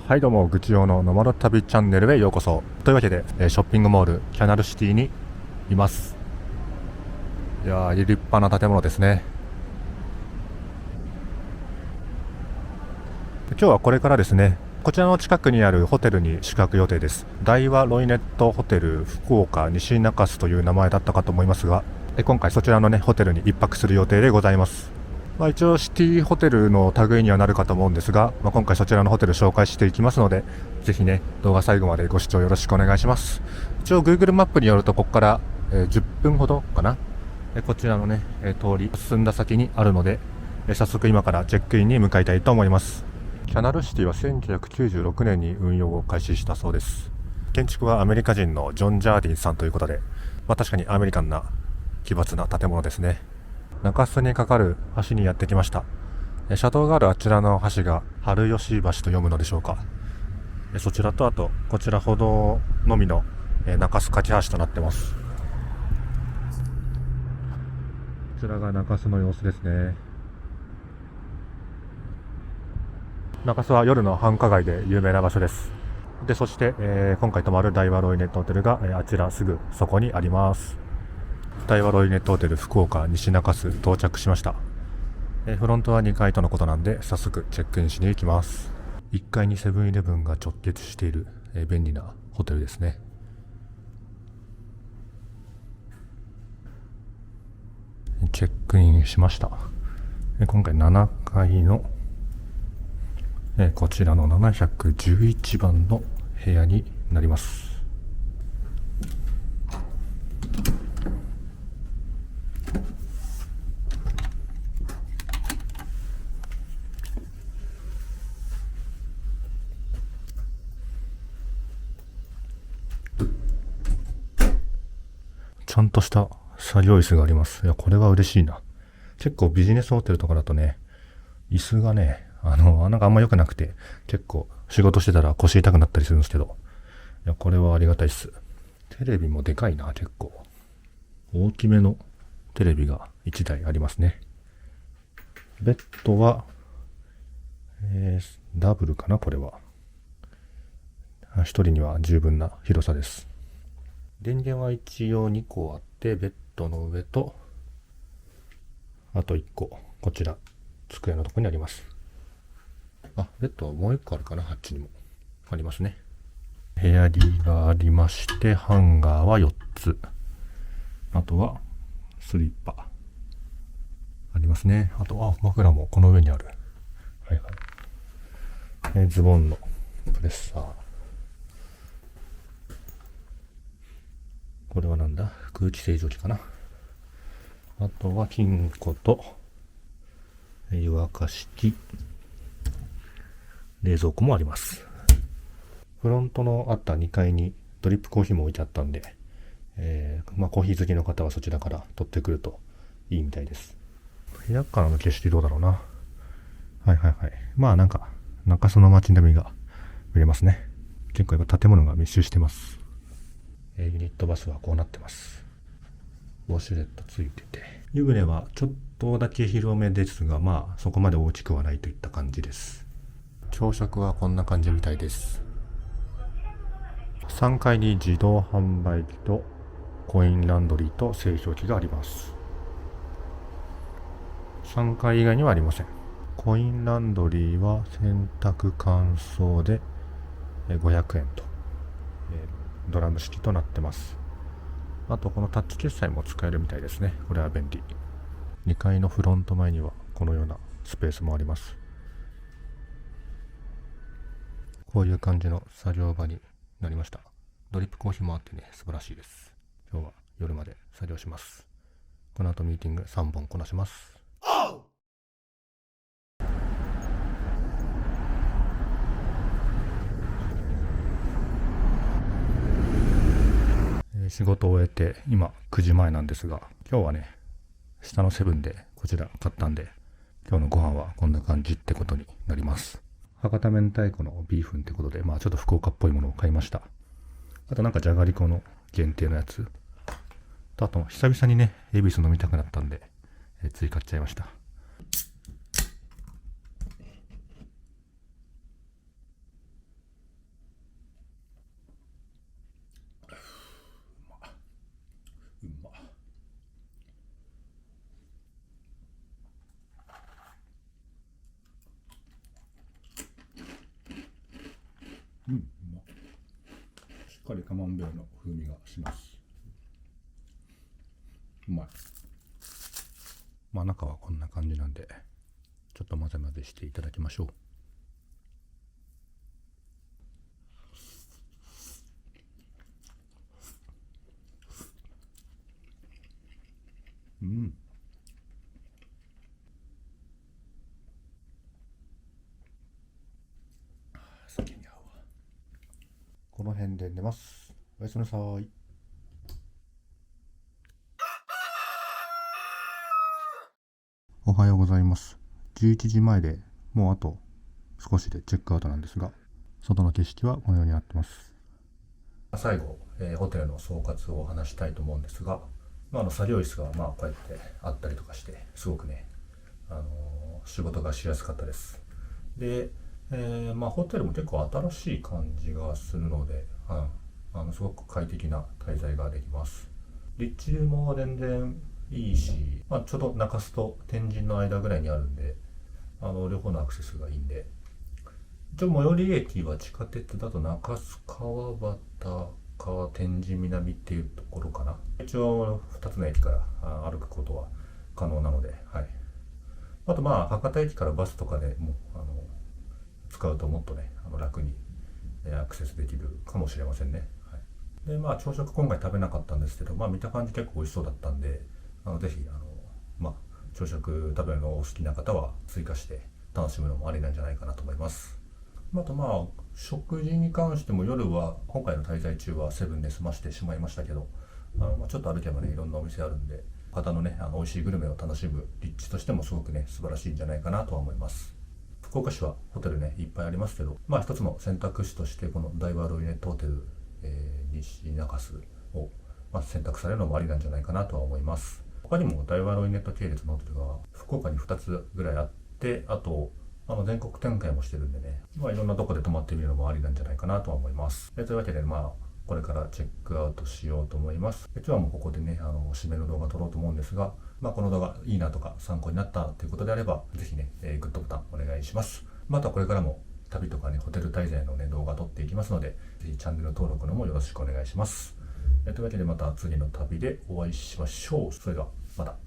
はいどうも、愚痴用のノマド旅チャンネルへようこそ。というわけで、ショッピングモールキャナルシティにいます。いやー、立派な建物ですね。今日はこれからですね、こちらの近くにあるホテルに宿泊予定です。大和ロイネットホテル福岡西中洲という名前だったかと思いますが、今回そちらのね、ホテルに一泊する予定でございます。一応シティホテルの類にはなるかと思うんですが、今回そちらのホテル紹介していきますので、ぜひね、動画最後までご視聴よろしくお願いします。一応 Google マップによるとここから、10分ほどかな、こちらのね、通り進んだ先にあるので、早速今からチェックインに向かいたいと思います。キャナルシティは1996年に運用を開始したそうです。建築はアメリカ人のジョン・ジャーディンさんということで、確かにアメリカンな奇抜な建物ですね。中洲に架かる橋にやってきました。車道があるあちらの橋が春吉橋と読むのでしょうか。そちらとあとこちら歩道のみの中洲架橋となってます。こちらが中洲の様子ですね。中洲は夜の繁華街で有名な場所です。でそして、今回泊まる大和ロイネットホテルが、あちらすぐそこにあります。大和ロイネットホテル福岡西中洲到着しました。フロントは2階とのことなんで早速チェックインしに行きます。1階にセブンイレブンが直結している、便利なホテルですね。チェックインしました。今回7階の、こちらの711番の部屋になります。ちゃんとした作業椅子があります。いや、これは嬉しいな。結構ビジネスホテルとかだとね、椅子がね、なんかあんま良くなくて、結構仕事してたら腰痛くなったりするんですけど、いや、これはありがたいっす。テレビもでかいな、結構。大きめのテレビが1台ありますね。ベッドは、ダブルかな、これは。一人には十分な広さです。電源は一応2個あって、ベッドの上と、あと1個、こちら、机のところにあります。ベッドはもう1個あるかな、あっちにも。ありますね。部屋着がありまして、ハンガーは4つ。あとは、スリッパ。ありますね。あと、枕もこの上にある。はいはい。ズボンのプレッサー。これはなんだ？空気清浄機かな。あとは金庫と湯沸かし器、冷蔵庫もあります。フロントのあった2階にドリップコーヒーも置いてあったんで、コーヒー好きの方はそちらから取ってくるといいみたいです。部屋からの景色どうだろうな。はいはいはい。なんか中洲の街並みが見れますね。結構やっぱ建物が密集してます。ユニットバスはこうなってます。ウォシュレットついてて、湯船はちょっとだけ広めですが、そこまで大きくはないといった感じです。朝食はこんな感じみたいです。3階に自動販売機とコインランドリーと製氷機があります。3階以外にはありません。コインランドリーは洗濯乾燥で500円と、ドラム式となってます。あとこのタッチ決済も使えるみたいですね。これは便利。2階のフロント前にはこのようなスペースもあります。こういう感じの作業場になりました。ドリップコーヒーもあってね、素晴らしいです。今日は夜まで作業します。この後ミーティング3本こなします。仕事を終えて今9時前なんですが、今日はね、下のセブンでこちら買ったんで、今日のご飯はこんな感じってことになります。博多明太子のビーフンってことで、ちょっと福岡っぽいものを買いました。あとなんかじゃがりこの限定のやつ。あと久々にね、恵比寿飲みたくなったんで、追加っちゃいました。っかりカマンベールの風味がします。うまい。まあ中はこんな感じなんで、ちょっと混ぜ混ぜしていただきましょう。うん。酒に合うわ。この辺で寝ます。おやすみなさい。おはようございます。11時前でもうあと少しでチェックアウトなんですが、外の景色はこのようになってます。最後、ホテルの総括を話したいと思うんですが、作業室がこうやってあったりとかして、すごくね、仕事がしやすかったです。で、ホテルも結構新しい感じがするので、すごく快適な滞在ができます。立地も全然いいし、ちょうど中洲と天神の間ぐらいにあるんで、両方のアクセスがいいんで、一応最寄り駅は地下鉄だと中洲川端か天神南っていうところかな。一応2つの駅から歩くことは可能なので、はい。あと博多駅からバスとかでも使うともっとね楽にアクセスできるかもしれませんね。はい、で朝食今回食べなかったんですけど、見た感じ結構美味しそうだったんで、ぜひ朝食食べるのをお好きな方は追加して楽しむのもありなんじゃないかなと思います。あと食事に関しても夜は今回の滞在中はセブンで済ましてしまいましたけど、ちょっと歩けばねいろんなお店あるんで、博多のね美味しいグルメを楽しむ立地としてもすごくね素晴らしいんじゃないかなとは思います。福岡市はホテルねいっぱいありますけど、一つの選択肢としてこの大和ロイネットホテル、西中洲を、選択されるのもありなんじゃないかなとは思います。他にも大和ロイネット系列のホテルが福岡に2つぐらいあって、あと全国展開もしてるんでね、いろんなとこで泊まってみるのもありなんじゃないかなとは思います。というわけでこれからチェックアウトしようと思います。今日はもうここでね締めの動画撮ろうと思うんですが、この動画いいなとか参考になったということであればぜひね、グッドボタンお願いします。またこれからも旅とかねホテル滞在のね動画撮っていきますので、ぜひチャンネル登録のもよろしくお願いします。というわけでまた次の旅でお会いしましょう。それではまた。